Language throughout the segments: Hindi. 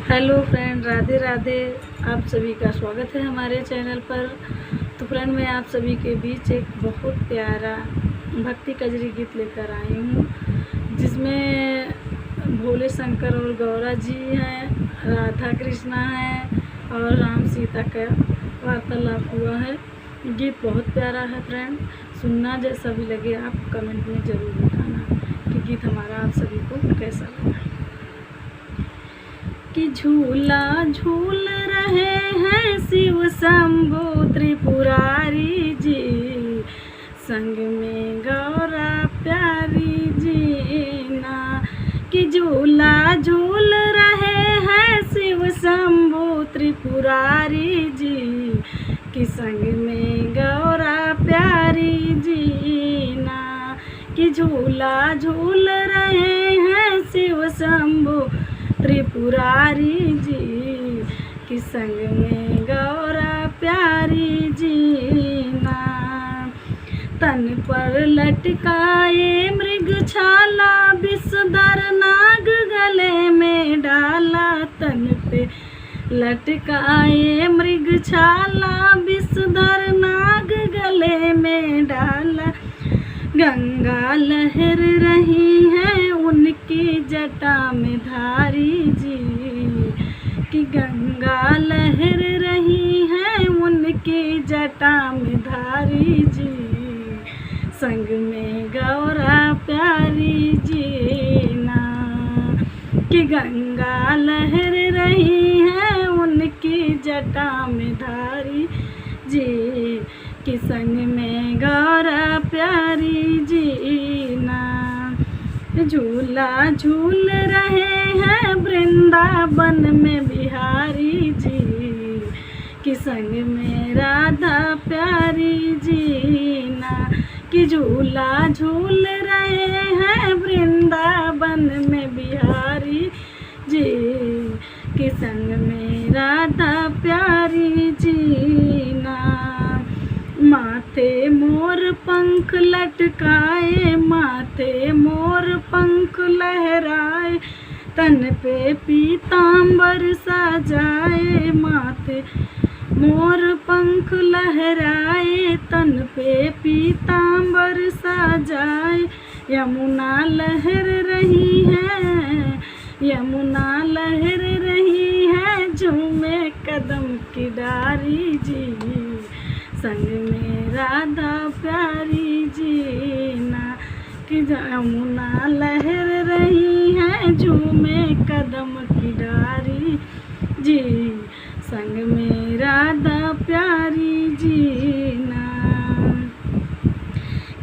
Hello friend, Radhe Radhe. आप सभी का स्वागत है हमारे चैनल पर। तो फ्रेंड, मैं आप सभी के बीच एक बहुत प्यारा भक्ति कजरी गीत लेकर आई हूँ, जिसमें भोले शंकर और गौरा जी हैं, राधा कृष्णा हैं और राम सीता का वार्तालाप हुआ है। गीत बहुत प्यारा है फ्रेंड, सुनना जैसा भी लगे आप कमेंट में ज़रूर बताना कि गीत हमारा आप सभी को कैसा लगा। कि झूला झूल रहे हैं शिव शंभो त्रिपुरारी जी, संग में गौरा प्यारी जी ना। कि झूला झूल रहे हैं शिव शंभो त्रिपुरारी जी, कि संग में गौरा प्यारी जी ना। कि झूला झूल रहे हैं शिव शंभो त्रिपुरारी जी, कि संग में गौरा प्यारी जी ना। तन पर लटकाए मृग छाला, विषधर नाग गले में डाला। तन पे लटकाए मृग छाला, विषधर नाग गले में डाला। गंगा लहर रही है उनकी जटा में धारी जी, कि गंगा लहर रही है उनकी जटा में धारी जी, संग में गौरा प्यारी जी ना। कि गंगा लहर रही है उनकी जटा में धारी जी, कि संग में गौरा प्यारी जी ना। झूला झूल रहे हैं वृंदावन में बिहारी जी, कि संग में राधा प्यारी जी ना। कि झूला झूल रहे हैं वृंदावन में बिहारी जी, कि संग में राधा प्यारी जी ना। माथे मोर पंख लटकाए, माथे मोर पंख लहराए। तन पे पीतांबर सजाए, माथे मोर पंख लहराए। तन पे पीतांबर सजाए। यमुना लहर रही है, यमुना लहर रही है, झूमे कदम की डारी जी, संग में राधा प्यारी जी ना। कि यमुना लहर रही है, झूमे कदम की डारी जी, संग में राधा प्यारी जी ना।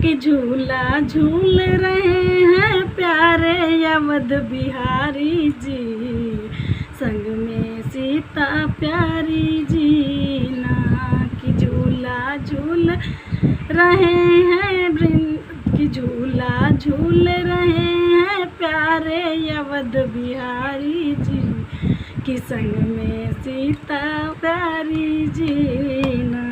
कि झूला झूल रहे हैं प्यारे अवध बिहारी जी, संग में सीता प्यारी जी ना। कि झूला झूल रहे हैं कि झूला झूल रहे हैं प्यारे अवध बिहारी जी, कि संग में सीता प्यारी जी ना।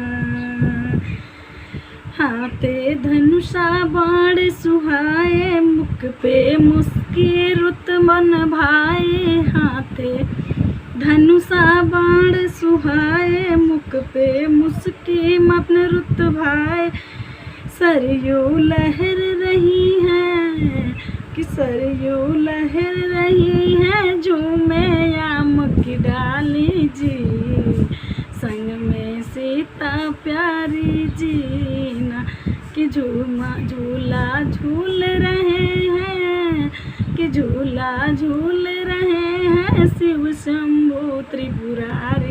हाथे धनुषा बाण सुहाए, मुख पे मुस्की रुत मन भाए। हाथे धनुषा बाण सुहाए, मुख पे मुस्की मन रुत भाए। सरयू लहर रही है, कि सरयू लहर रही है, झूमे आम की डाली जी, संग में सीता प्यारी जी ना। कि झूला झूल रहे हैं, कि झूला झूल रहे हैं शिव शंभो त्रिपुरारी